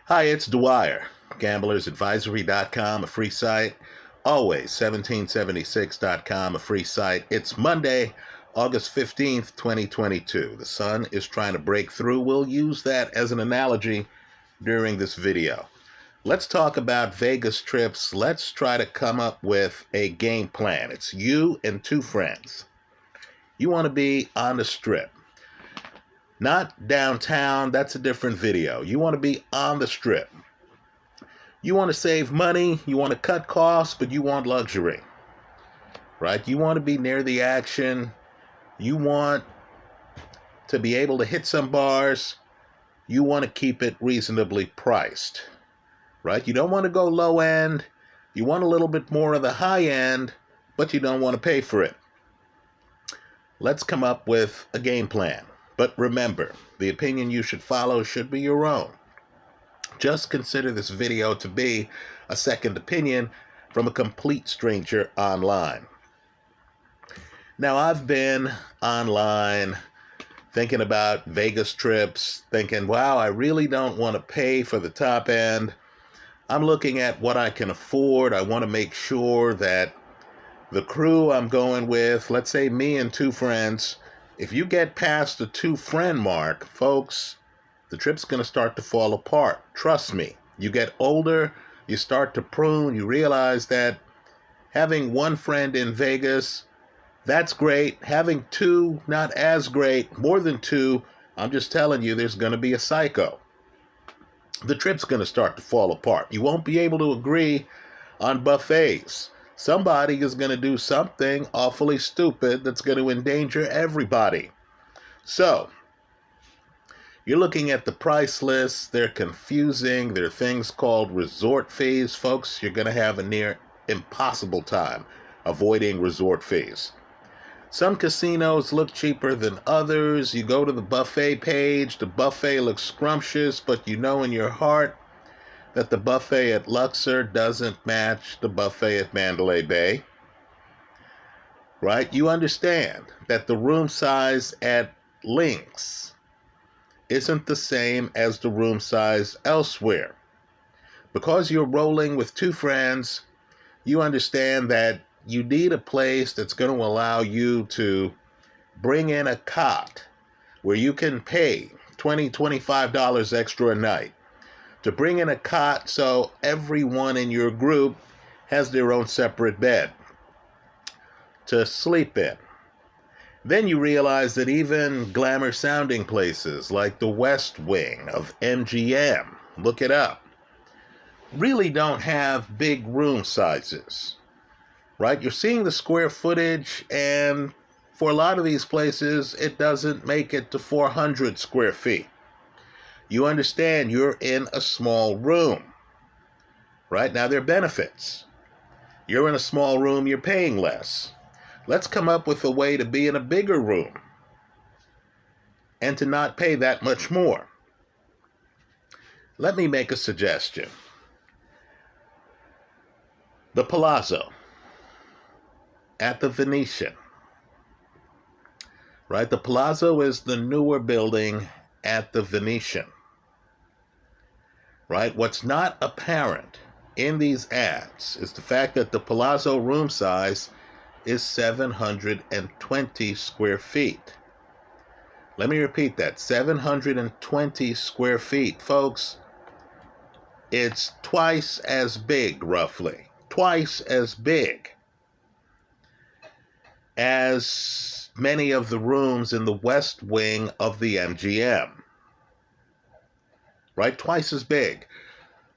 Hi, it's Dwyer, gamblersadvisory.com, a free site. Always 1776.com, a free site. It's Monday, August 15th, 2022. The sun is trying to break through. We'll use that as an analogy during this video. Let's talk about Vegas trips. Let's try to come up with a game plan. It's you and two friends. You want to be on the Strip. Not downtown, that's a different video. You want to be on the Strip. You want to save money, you want to cut costs, but you want luxury, right? You want to be near the action. You want to be able to hit some bars. You want to keep it reasonably priced, right? You don't want to go low end. You want a little bit more of the high end, but you don't want to pay for it. Let's come up with a game plan. But remember, the opinion you should follow should be your own. Just consider this video to be a second opinion from a complete stranger online. Now, I've been online thinking about Vegas trips, thinking, wow, I really don't want to pay for the top end. I'm looking at what I can afford. I want to make sure that the crew I'm going with, let's say me and two friends, if you get past the two-friend mark, folks, the trip's going to start to fall apart. Trust me. You get older, you start to prune, you realize that having one friend in Vegas, that's great. Having two, not as great. More than two, I'm just telling you, there's going to be a psycho. The trip's going to start to fall apart. You won't be able to agree on buffets. Somebody is going to do something awfully stupid that's going to endanger everybody. So, you're looking at the price lists. They're confusing. There are things called resort fees. Folks, you're going to have a near impossible time avoiding resort fees. Some casinos look cheaper than others. You go to the buffet page. The buffet looks scrumptious, but you know in your heart that the buffet at Luxor doesn't match the buffet at Mandalay Bay, right? You understand that the room size at Lynx isn't the same as the room size elsewhere. Because you're rolling with two friends, you understand that you need a place that's going to allow you to bring in a cot where you can pay $20, $25 extra a night. To bring in a cot so everyone in your group has their own separate bed to sleep in. Then you realize that even glamour sounding places like the West Wing of MGM, look it up, really don't have big room sizes, right? You're seeing the square footage, and for a lot of these places, it doesn't make it to 400 square feet. You understand you're in a small room, right? Now, there are benefits. You're in a small room, you're paying less. Let's come up with a way to be in a bigger room and to not pay that much more. Let me make a suggestion. The Palazzo at the Venetian, right? The Palazzo is the newer building at the Venetian. Right? What's not apparent in these ads is the fact that the Palazzo room size is 720 square feet. Let me repeat that, 720 square feet. Folks, it's twice as big, roughly. Twice as big as many of the rooms in the West Wing of the MGM. Right? Twice as big.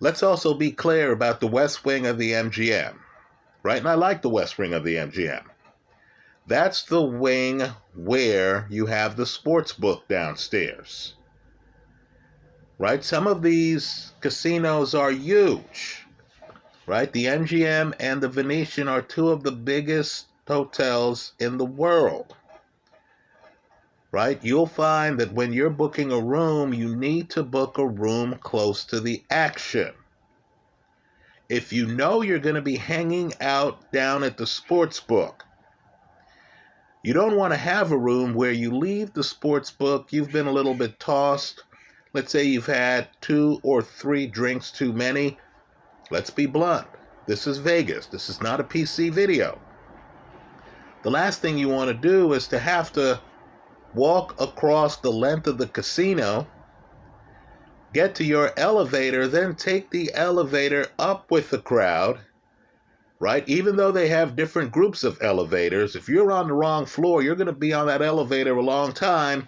Let's also be clear about the West Wing of the MGM, right? And I like the West Wing of the MGM. That's the wing where you have the sports book downstairs, right? Some of these casinos are huge, right? The MGM and the Venetian are two of the biggest hotels in the world. Right? You'll find that when you're booking a room, you need to book a room close to the action. If you know you're going to be hanging out down at the sports book, you don't want to have a room where you leave the sports book, you've been a little bit tossed, Let's say you've had 2 or 3 drinks too many. Let's be blunt. This is Vegas. This is not a PC video. The last thing you want to do is to have to walk across the length of the casino, get to your elevator, then take the elevator up with the crowd, right? Even though they have different groups of elevators, if you're on the wrong floor, you're going to be on that elevator a long time,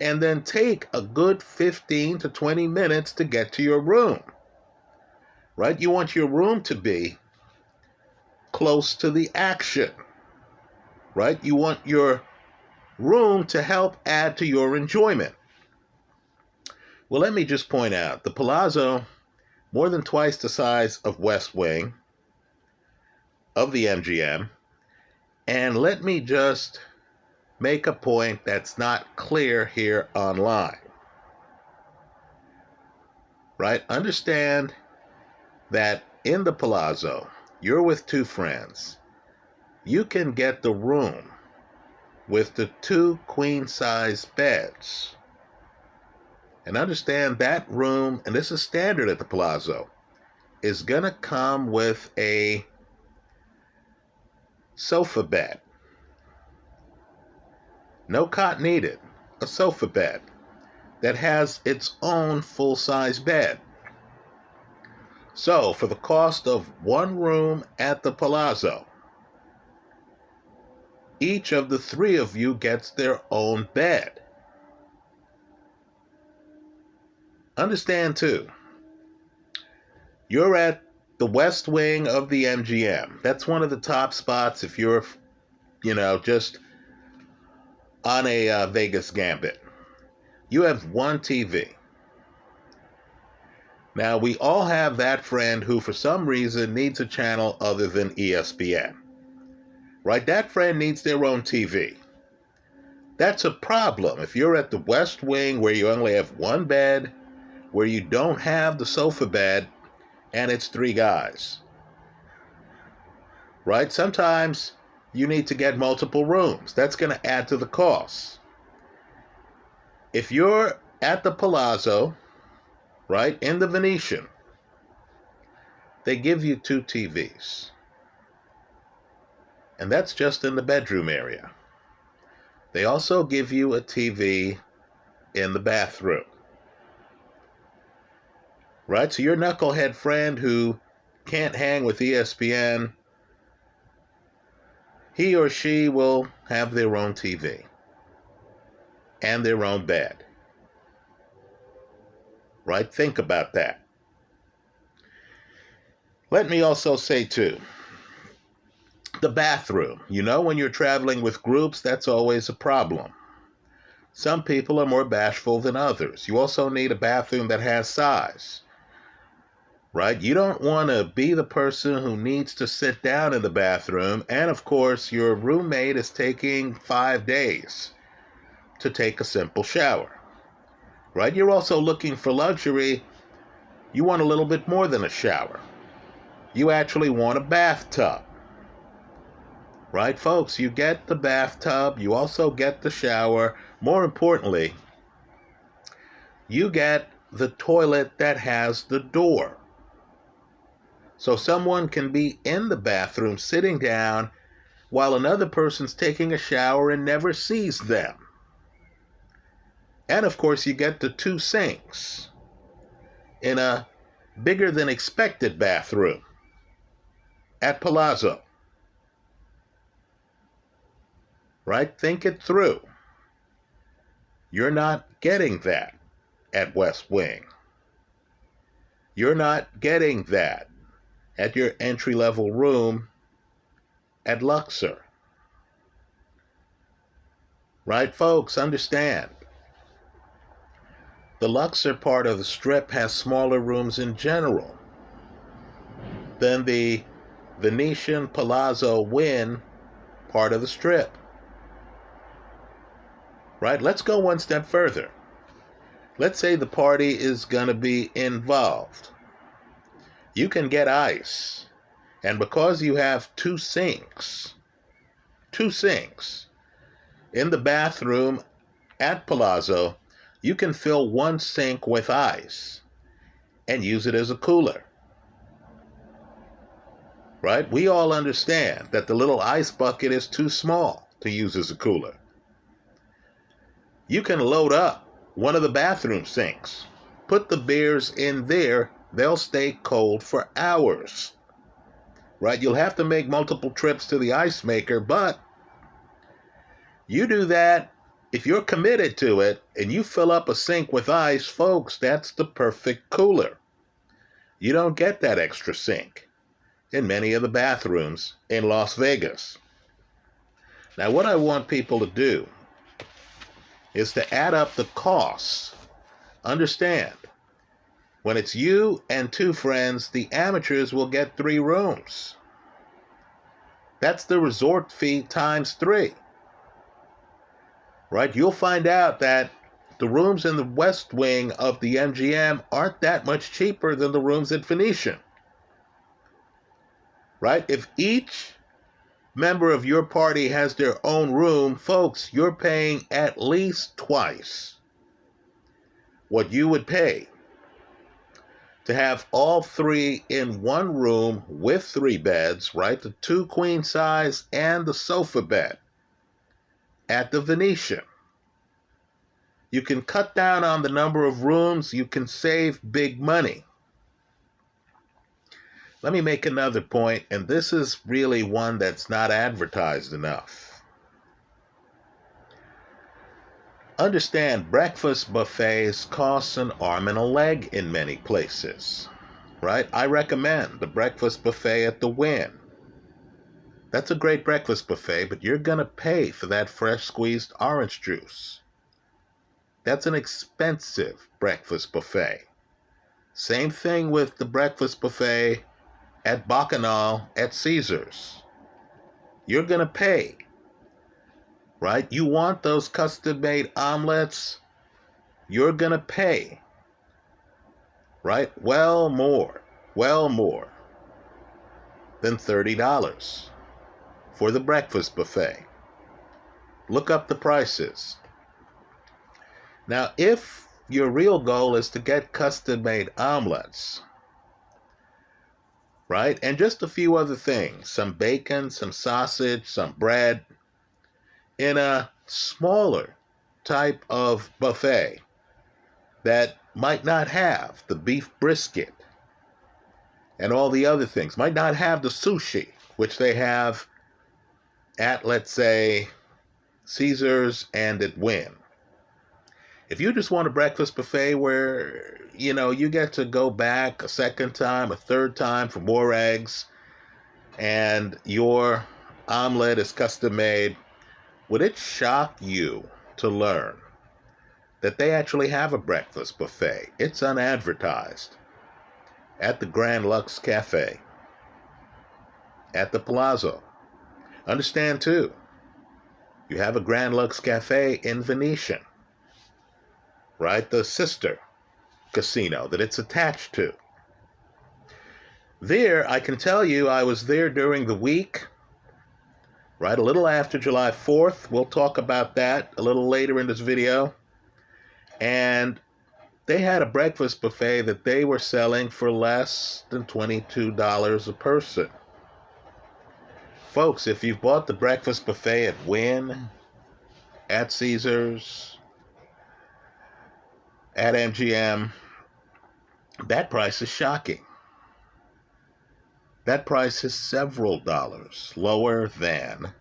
and then take a good 15 to 20 minutes to get to your room, right? You want your room to be close to the action, right? You want your room to help add to your enjoyment. Well, let me just point out, the Palazzo, more than twice the size of West Wing of the MGM, and let me just make a point that's not clear here online, right? Understand that in the Palazzo, you're with 2 friends. You can get the room with the 2 queen-size beds. And understand that room, and this is standard at the Palazzo, is going to come with a sofa bed. No cot needed. A sofa bed that has its own full-size bed. So, for the cost of 1 room at the Palazzo, each of the 3 of you gets their own bed. Understand, too, you're at the West Wing of the MGM. That's one of the top spots if you're, just on a Vegas gambit. You have 1 TV. Now, we all have that friend who, for some reason, needs a channel other than ESPN. Right? That friend needs their own TV. That's a problem. If you're at the West Wing where you only have 1 bed, where you don't have the sofa bed, and it's 3 guys. Right? Sometimes you need to get multiple rooms. That's going to add to the cost. If you're at the Palazzo, right, in the Venetian, they give you 2 TVs. And that's just in the bedroom area. They also give you a TV in the bathroom. Right? So your knucklehead friend who can't hang with ESPN, he or she will have their own TV and their own bed. Right? Think about that. Let me also say, too, the bathroom. When you're traveling with groups, that's always a problem. Some people are more bashful than others. You also need a bathroom that has size. Right? You don't want to be the person who needs to sit down in the bathroom, and of course, your roommate is taking 5 days to take a simple shower. Right? You're also looking for luxury. You want a little bit more than a shower. You actually want a bathtub. Right, folks? You get the bathtub. You also get the shower. More importantly, you get the toilet that has the door. So someone can be in the bathroom sitting down while another person's taking a shower and never sees them. And of course, you get the 2 sinks in a bigger than expected bathroom at Palazzo. Right? Think it through. You're not getting that at West Wing. You're not getting that at your entry-level room at Luxor. Right, folks? Understand. The Luxor part of the Strip has smaller rooms in general than the Venetian Palazzo Wynn part of the Strip. Right? Let's go one step further. Let's say the party is going to be involved. You can get ice. And because you have 2 sinks in the bathroom at Palazzo, You can fill one sink with ice and use it as a cooler. Right? We all understand that the little ice bucket is too small to use as a cooler. You can load up one of the bathroom sinks. Put the beers in there. They'll stay cold for hours. Right? You'll have to make multiple trips to the ice maker, but you do that. If you're committed to it and you fill up a sink with ice, folks, that's the perfect cooler. You don't get that extra sink in many of the bathrooms in Las Vegas. Now, what I want people to do is to add up the costs. Understand, when it's you and two friends, the amateurs will get 3 rooms. That's the resort fee times 3. Right? You'll find out that the rooms in the West Wing of the MGM aren't that much cheaper than the rooms at Venetian. Right? If each member of your party has their own room, folks, you're paying at least twice what you would pay to have all 3 in one room with 3 beds, right? The 2 queen size and the sofa bed at the Venetian. You can cut down on the number of rooms. You can save big money. Let me make another point, and this is really one that's not advertised enough. Understand, breakfast buffets cost an arm and a leg in many places, right? I recommend the breakfast buffet at the Wynn. That's a great breakfast buffet, but you're going to pay for that fresh squeezed orange juice. That's an expensive breakfast buffet. Same thing with the breakfast buffet at Bacchanal at Caesars. You're going to pay, right? You want those custom-made omelets, you're going to pay, right? Well more than $30 for the breakfast buffet. Look up the prices. Now, if your real goal is to get custom-made omelets, right, and just a few other things, some bacon, some sausage, some bread, in a smaller type of buffet that might not have the beef brisket and all the other things, might not have the sushi, which they have at, let's say, Caesars and at Wynn. If you just want a breakfast buffet where, you get to go back a second time, a third time for more eggs, and your omelet is custom made, would it shock you to learn that they actually have a breakfast buffet? It's unadvertised at the Grand Lux Cafe, at the Palazzo. Understand, too, you have a Grand Lux Cafe in Venetian, right? The sister casino that it's attached to. There, I can tell you, I was there during the week, right? A little after July 4th. We'll talk about that a little later in this video. And they had a breakfast buffet that they were selling for less than $22 a person. Folks, if you've bought the breakfast buffet at Wynn, at Caesars, at MGM, that price is shocking. That price is several dollars lower than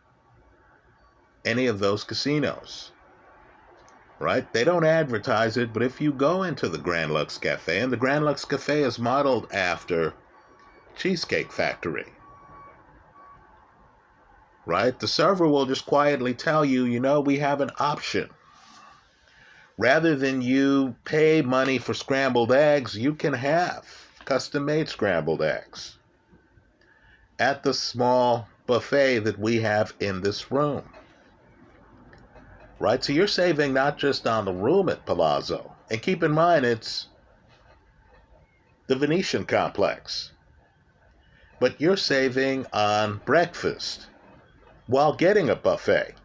any of those casinos, right? They don't advertise it, but if you go into the Grand Lux Cafe, and the Grand Lux Cafe is modeled after Cheesecake Factory, right? The server will just quietly tell you, we have an option. Rather than you pay money for scrambled eggs, you can have custom-made scrambled eggs at the small buffet that we have in this room. Right? So you're saving not just on the room at Palazzo. And keep in mind, it's the Venetian complex. But you're saving on breakfast while getting a buffet.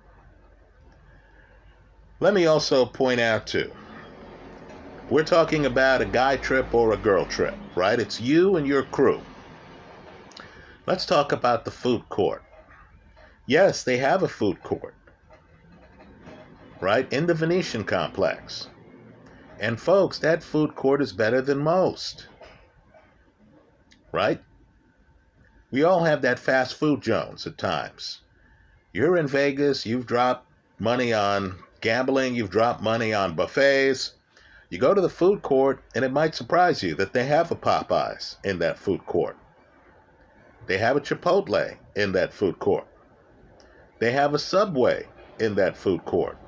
Let me also point out, too, We're talking about a guy trip or a girl trip, right? It's you and your crew. Let's talk about the food court. Yes, they have a food court, right, in the Venetian complex. And folks, that food court is better than most, right? We all have that fast food Jones at times. You're in Vegas, you've dropped money on gambling, you've dropped money on buffets. You go to the food court, and it might surprise you that they have a Popeyes in that food court. They have a Chipotle in that food court. They have a Subway in that food court.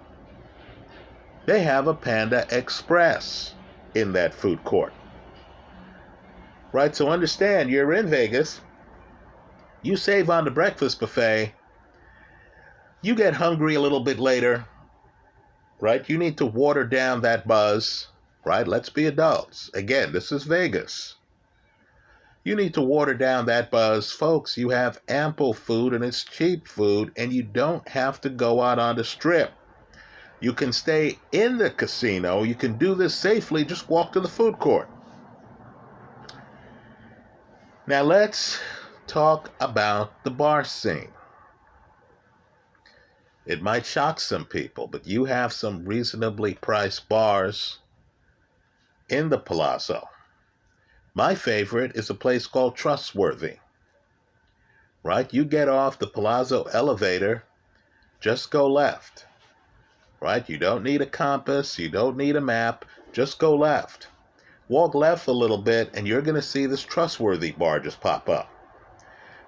They have a Panda Express in that food court. Right, so understand, you're in Vegas, you save on the breakfast buffet, you get hungry a little bit later, right? You need to water down that buzz, right? Let's be adults. Again, this is Vegas. You need to water down that buzz. Folks, you have ample food, and it's cheap food, and you don't have to go out on the strip. You can stay in the casino. You can do this safely. Just walk to the food court. Now let's talk about the bar scene. It might shock some people, but you have some reasonably priced bars in the Palazzo. My favorite is a place called Trustworthy. Right? You get off the Palazzo elevator, just go left. Right? You don't need a compass, you don't need a map, just go left. Walk left a little bit, and you're going to see this Trustworthy bar just pop up.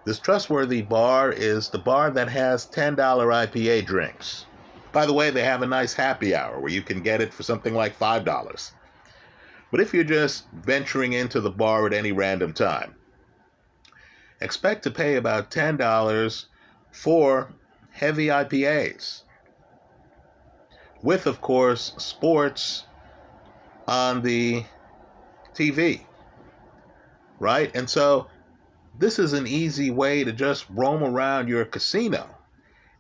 This Trustworthy bar is the bar that has $10 IPA drinks. By the way, they have a nice happy hour where you can get it for something like $5. But if you're just venturing into the bar at any random time, expect to pay about $10 for heavy IPAs. With, of course, sports on the TV. Right? And so this is an easy way to just roam around your casino.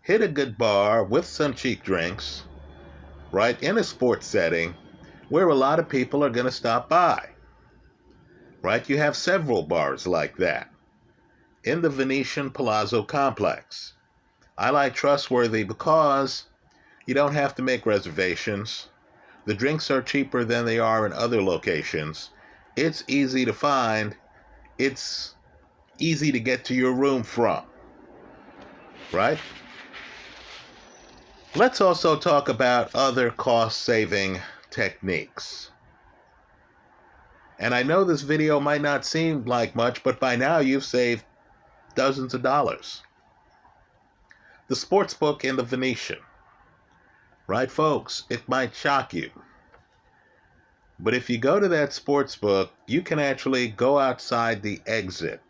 Hit a good bar with some cheap drinks, right, in a sports setting where a lot of people are going to stop by. Right? You have several bars like that in the Venetian Palazzo complex. I like Trustworthy because you don't have to make reservations. The drinks are cheaper than they are in other locations. It's easy to find. It's easy to get to your room from. Right? Let's also talk about other cost-saving techniques. And I know this video might not seem like much, but by now you've saved dozens of dollars. The sportsbook in the Venetian. Right, folks? It might shock you. But if you go to that sportsbook, you can actually go outside the exit.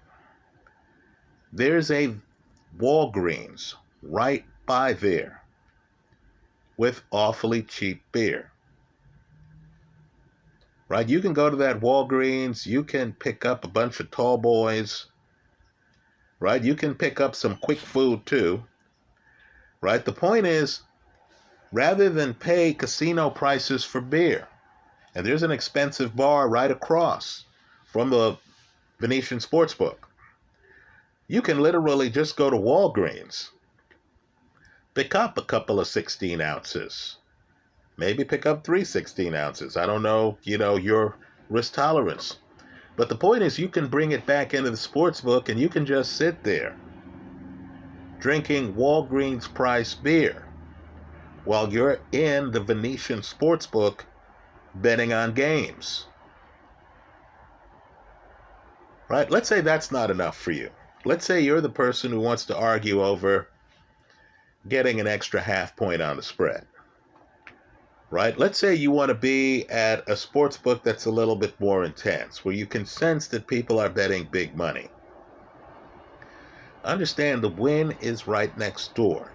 There's a Walgreens right by there with awfully cheap beer. Right? You can go to that Walgreens. You can pick up a bunch of tall boys. Right? You can pick up some quick food too. Right? The point is, rather than pay casino prices for beer, and there's an expensive bar right across from the Venetian Sportsbook, you can literally just go to Walgreens, pick up a couple of 16 ounces, maybe pick up 3 16 ounces. I don't know, your risk tolerance. But the point is, you can bring it back into the sportsbook, and you can just sit there drinking Walgreens price beer while you're in the Venetian Sportsbook betting on games. Right? Let's say that's not enough for you. Let's say you're the person who wants to argue over getting an extra half point on the spread. Right? Let's say you want to be at a sports book that's a little bit more intense, where you can sense that people are betting big money. Understand, the Wynn is right next door.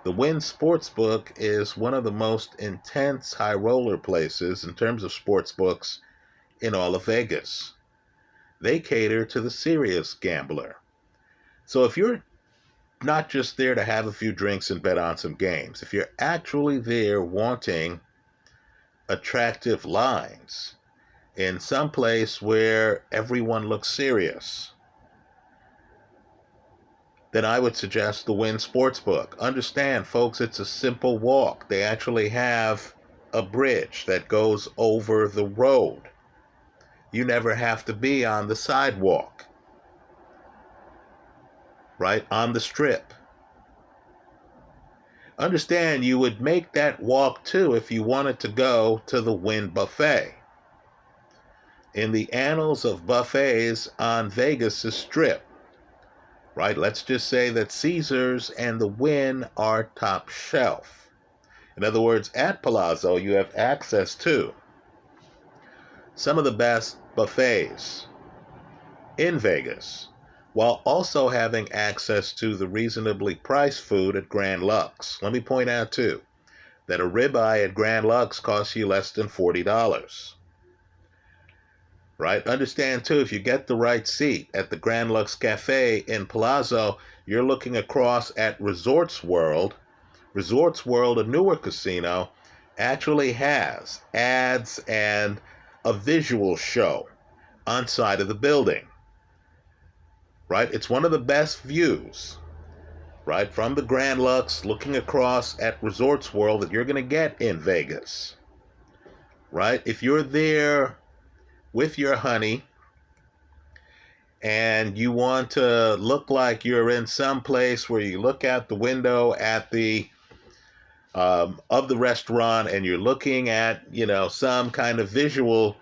The Wynn Sportsbook is one of the most intense high roller places in terms of sports books in all of Vegas. They cater to the serious gambler. So if you're not just there to have a few drinks and bet on some games, if you're actually there wanting attractive lines in some place where everyone looks serious, then I would suggest the Wynn Sportsbook. Understand, folks, it's a simple walk. They actually have a bridge that goes over the road. You never have to be on the sidewalk, right? On the strip. Understand, you would make that walk too if you wanted to go to the Wynn Buffet. In the annals of buffets on Vegas' strip, right? Let's just say that Caesars and the Wynn are top shelf. In other words, at Palazzo, you have access to some of the best buffets in Vegas, while also having access to the reasonably priced food at Grand Lux. Let me point out, too, that a ribeye at Grand Lux costs you less than $40. Right? Understand, too, if you get the right seat at the Grand Lux Cafe in Palazzo, you're looking across at Resorts World. Resorts World, a newer casino, actually has ads and a visual show on side of the building. Right? It's one of the best views, right, from the Grand Lux looking across at Resorts World that you're going to get in Vegas. Right? If you're there with your honey and you want to look like you're in some place where you look out the window at the of the restaurant and you're looking at, some kind of visual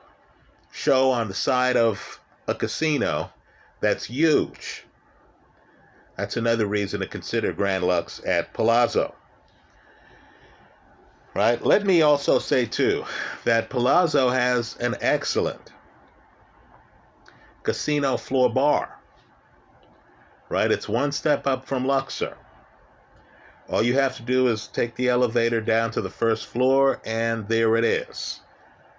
show on the side of a casino that's huge, that's another reason to consider Grand Lux at Palazzo. Right? Let me also say, too, that Palazzo has an excellent casino floor bar. Right? It's one step up from Luxor. All you have to do is take the elevator down to the first floor, and there it is.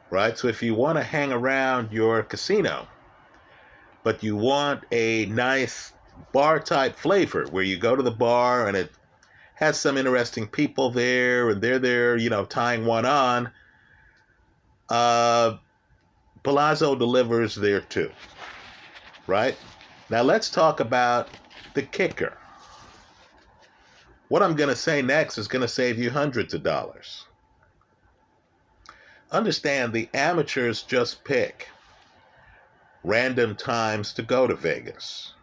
Right? So if you want to hang around your casino, but you want a nice bar-type flavor where you go to the bar and it has some interesting people there, and they're there, tying one on, Palazzo delivers there too. Right? Now let's talk about the kicker. What I'm going to say next is going to save you hundreds of dollars. Understand, the amateurs just pick random times to go to Vegas.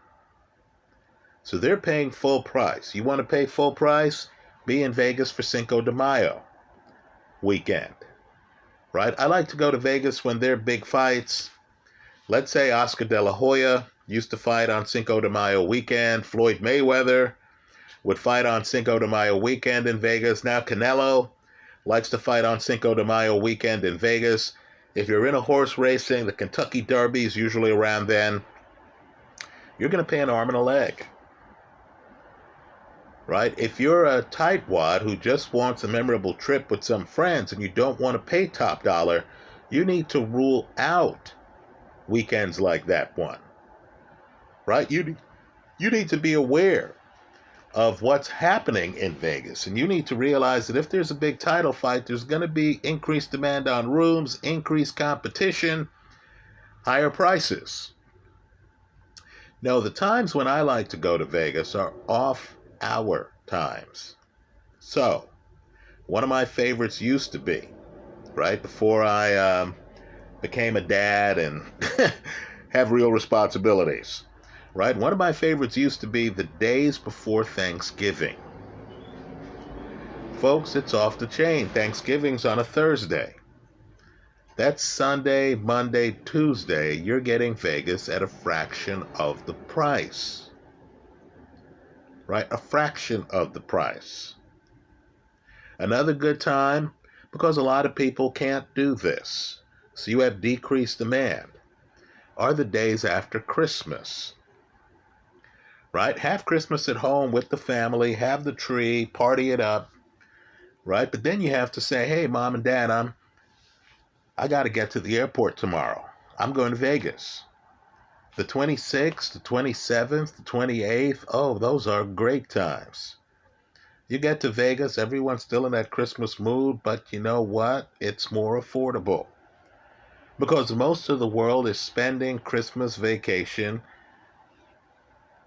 So they're paying full price. You want to pay full price? Be in Vegas for Cinco de Mayo weekend. Right? I like to go to Vegas when there are big fights. Let's say Oscar De La Hoya used to fight on Cinco de Mayo weekend. Floyd Mayweather would fight on Cinco de Mayo weekend in Vegas. Now Canelo likes to fight on Cinco de Mayo weekend in Vegas. If you're in a horse racing, the Kentucky Derby is usually around then. You're going to pay an arm and a leg. Right? If you're a tightwad who just wants a memorable trip with some friends and you don't want to pay top dollar, you need to rule out weekends like that one. Right? You need to be aware of what's happening in Vegas. And you need to realize that if there's a big title fight, there's going to be increased demand on rooms, increased competition, higher prices. Now, the times when I like to go to Vegas are off-hour times. So, one of my favorites used to be, right, before I became a dad and have real responsibilities. Right? One of my favorites used to be the days before Thanksgiving. Folks, it's off the chain. Thanksgiving's on a Thursday. That's Sunday, Monday, Tuesday. You're getting Vegas at a fraction of the price. Right? A fraction of the price. Another good time, because a lot of people can't do this, so you have decreased demand, are the days after Christmas. Right? Have Christmas at home with the family, have the tree, party it up, right? But then you have to say, hey, Mom and Dad, I got to get to the airport tomorrow. I'm going to Vegas. The 26th, the 27th, the 28th, oh, those are great times. You get to Vegas, everyone's still in that Christmas mood, but you know what? It's more affordable. Because most of the world is spending Christmas vacation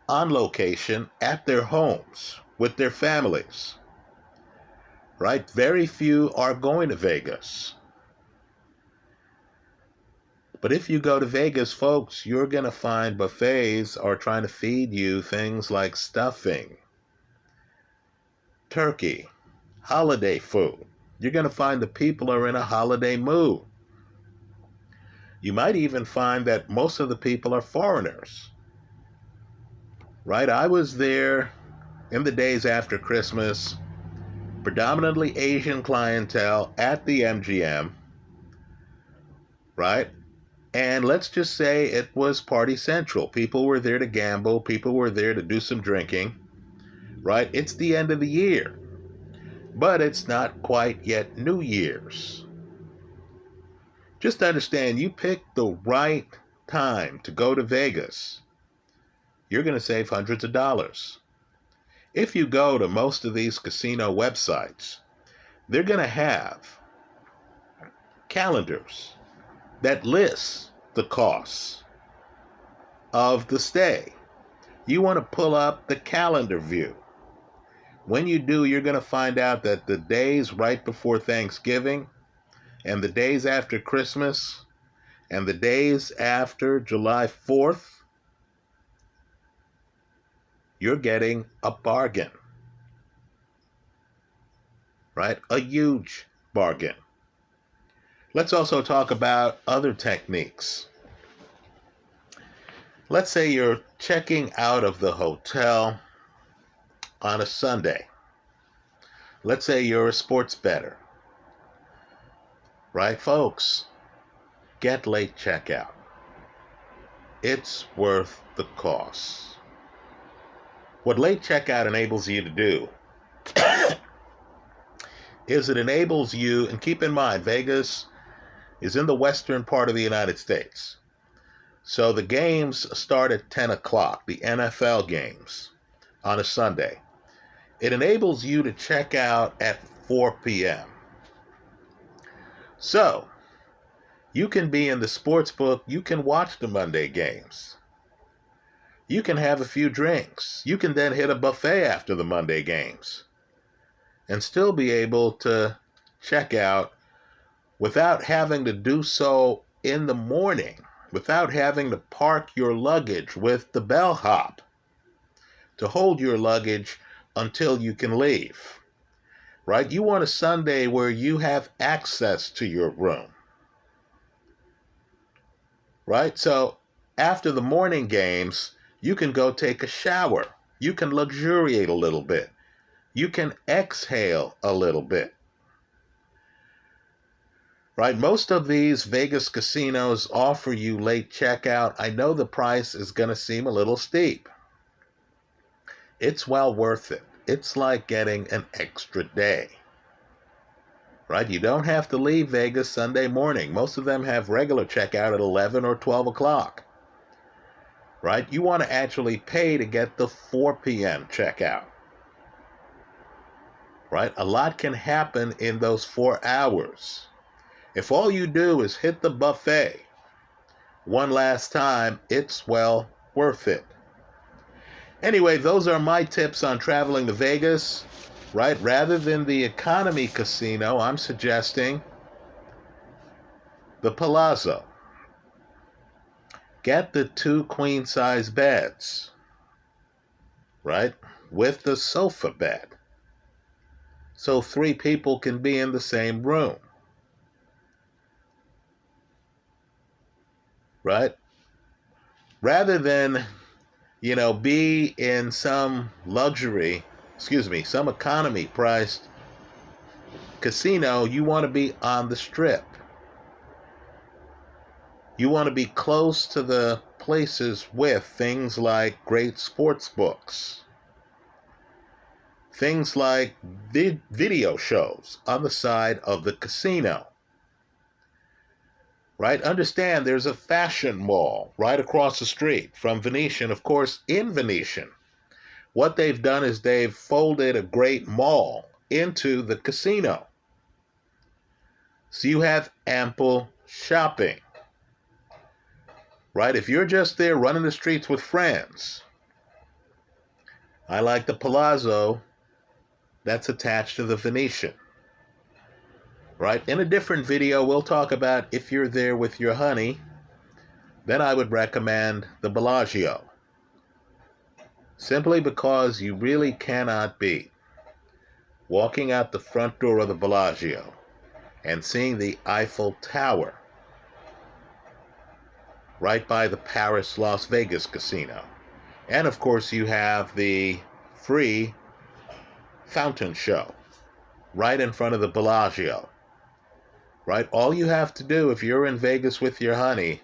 on location at their homes with their families. Right? Very few are going to Vegas. But if you go to Vegas, folks, you're going to find buffets are trying to feed you things like stuffing, turkey, holiday food. You're going to find the people are in a holiday mood. You might even find that most of the people are foreigners. Right? I was there in the days after Christmas, predominantly Asian clientele at the MGM, right? And let's just say it was party central. People were there to gamble. People were there to do some drinking, right? It's the end of the year, but it's not quite yet New Year's. Just understand, you pick the right time to go to Vegas, you're going to save hundreds of dollars. If you go to most of these casino websites, they're going to have calendars that list the costs of the stay. You want to pull up the calendar view. When you do, you're going to find out that the days right before Thanksgiving and the days after Christmas and the days after July 4th, you're getting a bargain, right? A huge bargain. Let's also talk about other techniques. Let's say you're checking out of the hotel on a Sunday. Let's say you're a sports bettor. Right, folks? Get late checkout. It's worth the cost. What late checkout enables you to do is it enables you, and keep in mind, Vegas is in the western part of the United States. So the games start at 10 o'clock, the NFL games, on a Sunday. It enables you to check out at 4 p.m. So, you can be in the sports book, you can watch the Monday games. You can have a few drinks. You can then hit a buffet after the Monday games and still be able to check out without having to do so in the morning, without having to park your luggage with the bellhop to hold your luggage until you can leave, right? You want a Sunday where you have access to your room, right? So after the morning games, you can go take a shower. You can luxuriate a little bit. You can exhale a little bit, right? Most of these Vegas casinos offer you late checkout. I know the price is going to seem a little steep. It's well worth it. It's like getting an extra day, right? You don't have to leave Vegas Sunday morning. Most of them have regular checkout at 11 or 12 o'clock, right? You want to actually pay to get the 4 p.m. checkout, right? A lot can happen in those 4 hours. If all you do is hit the buffet one last time, it's well worth it. Anyway, those are my tips on traveling to Vegas, right? Rather than the economy casino, I'm suggesting the Palazzo. Get the 2 queen-size beds, right? With the sofa bed. So 3 people can be in the same room. Right? Rather than, be in some some economy priced casino, you want to be on the strip. You want to be close to the places with things like great sports books, things like video shows on the side of the casino. Right? Understand there's a fashion mall right across the street from Venetian. Of course, in Venetian, What they've done is they've folded a great mall into the casino. So you have ample shopping, right? If you're just there running the streets with friends, I like the Palazzo that's attached to the Venetian, right? In a different video, we'll talk about if you're there with your honey, then I would recommend the Bellagio. Simply because you really cannot beat walking out the front door of the Bellagio and seeing the Eiffel Tower right by the Paris Las Vegas casino. And of course you have the free fountain show right in front of the Bellagio. Right? All you have to do if you're in Vegas with your honey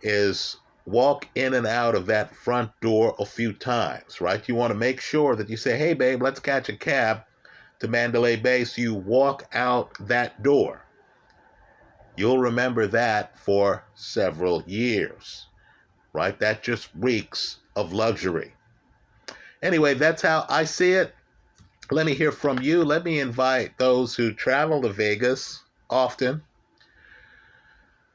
is walk in and out of that front door a few times, right? You want to make sure that you say, hey babe, let's catch a cab to Mandalay Bay. So you walk out that door. You'll remember that for several years, right? That just reeks of luxury. Anyway, that's how I see it. Let me hear from you. Let me invite those who travel to Vegas often,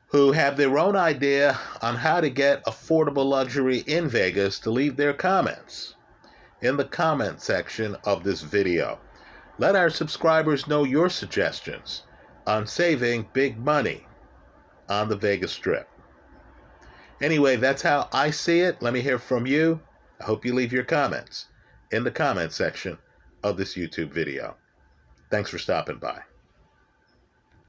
who have their own idea on how to get affordable luxury in Vegas, to leave their comments in the comment section of this video. Let our subscribers know your suggestions on saving big money on the Vegas Strip. Anyway, that's how I see it. Let me hear from you. I hope you leave your comments in the comment section of this YouTube video. Thanks for stopping by.